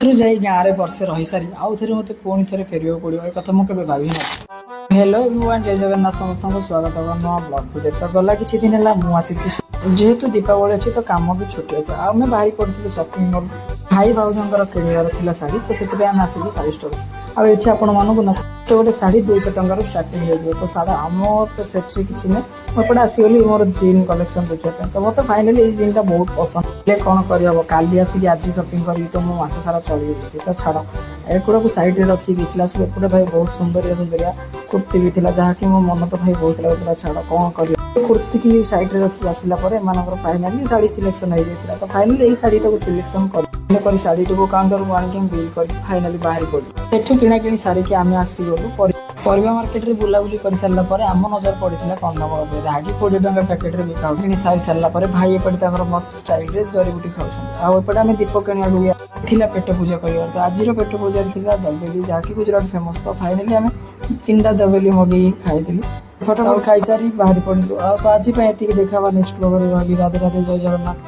ଯାଇ ଗାଁରେ ବର୍ଷେ ରହିସାରି ଆଉ ଥରେ ମୋତେ ପୁଣି ଥରେ ଫେରିବାକୁ ପଡ଼ିବ ଏ କଥା ମୁଁ କେବେ ଭାବି ନାହିଁ। ହ୍ୟାଲୋ ଏଭ୍ରିୱାନ୍, ଜୟ ଜଗନ୍ନାଥ ସମସ୍ତଙ୍କୁ ସ୍ୱାଗତ ନୂଆ ବ୍ଲଗ୍ ଭିଡ଼ିଓ। ତ ଗଲା କିଛି ଦିନ ହେଲା ମୁଁ ଆସିଛି, ଯେହେତୁ ଦୀପାବଳି ଅଛି ତ କାମ ବି ଛୁଟି ଅଛି। ଆଉ ଆମେ ବାହାରି ପଡ଼ିଥିଲୁ ସପିଂ ମଲ୍, ଭାଇ ଭାଉଜଙ୍କର କିଣିବାର ଥିଲା ଶାଢ଼ୀ, ତ ସେଥିପାଇଁ ଆମେ ଆସିଲୁ ଶାଢ଼ୀ ଷ୍ଟୋର୍। ଆଉ ଏଠି ଆପଣମାନଙ୍କୁ ଗୋଟେ ଶାଢ଼ୀ 200 ଟଙ୍କାରୁ ଷ୍ଟାର୍ଟିଂ ହେଇଯିବ। ତ ଶାଢ଼ୀ ଆମ ତ ସେଠି କିଛି ନାହିଁ, ମୁଁ ଏପଟେ ଆସିଗଲି ମୋର ଜିନ୍ କଲେକ୍ସନ୍ ଦେଖିବା ପାଇଁ। ତ ମୋତେ ଫାଇନାଲି ଏଇ ଜିନ୍ଟା ବହୁତ ପସନ୍ଦ ହେଲେ କ'ଣ କରିହେବ, କାଲି ଆସିକି ଆଜି ସପିଂ କରିବି ତ ମୁଁ ମାସ ସାରା ଚଳିବି। ତ ଛାଡ଼, ଏଗୁଡ଼ାକୁ ସାଇଡ଼୍ରେ ରଖି ଦେଖିଲା ସବୁ ଏପଟେ ଭାଇ ବହୁତ ସୁନ୍ଦରିଆ କୁର୍ତ୍ତୀ ବି ଥିଲା, ଯାହାକି ମୋ ମନ ତ ଭାଇ ବହୁତ ଲାଗୁଥିଲା। ଛାଡ଼ କ'ଣ କରିବା, କୁର୍ତ୍ତୀକି ସାଇଡ଼୍ରେ ରଖି ଆସିଲା ପରେ ଏମାନଙ୍କର ଫାଇନାଲି ଶାଢ଼ୀ ସିଲେକ୍ସନ୍ ହେଇଯାଇଥିଲା। ତ ଫାଇନାଲି ଏଇ ଶାଢ଼ୀଟାକୁ ସିଲେକ୍ସନ୍ କରି ଶାଢ଼ୀଟିକୁ କାଉଣ୍ଟରକୁ ଆଣିକି ଆମେ ବିଲ୍ କରି ଫାଇନାଲି ବାହାରି ପଡ଼ିଲୁ। ସେଠୁ କିଣାକିଣି ସାରିକି ଆମେ ଆସିଗଲୁ ପରିବା ମାର୍କେଟରେ ବୁଲାବୁଲି କରିସାରିଲା ପରେ ଆମ ନଜର ପଡ଼ିଥିଲା କନ୍ଧମୂଳ ଉପରେ, ଯାହାକି 20 ଟଙ୍କା ପ୍ୟାକେଟରେ ବିକା ହଉଛି। କିଣି ସାରି ସାରିଲା ପରେ ଭାଇ ଏପଟେ ତାଙ୍କର ମସ୍ତ ଷ୍ଟାଇଲ୍ରେ ଜରିବୁଟି ଖାଉଛନ୍ତି, ଆଉ ଏପଟେ ଆମେ ଦୀପ କିଣିବାକୁ ବି ଥିଲା ପେଟ ପୂଜା କରିବାର। ତ ଆଜିର ପେଟ ପୂଜାରେ ଥିଲା ଦବେଲି, ଯାହାକି ଗୁଜୁରାଟ ଫେମସ୍। ତ ଫାଇନାଲି ଆମେ 3ଟା ଦବେଲି ମଗେଇକି ଖାଇଥିଲୁ, ଫଟୋ ଖାଇସାରି ବାହାରି ପଡ଼ିଲୁ। ଆଉ ତ ଆଜି ପାଇଁ ଏତିକି, ଦେଖାବା ନେକ୍ସଟ ବ୍ଲଗରେ। ରହିଲି, ରାଧେ ରାଧେ, ଜୟ ଜଗନ୍ନାଥ।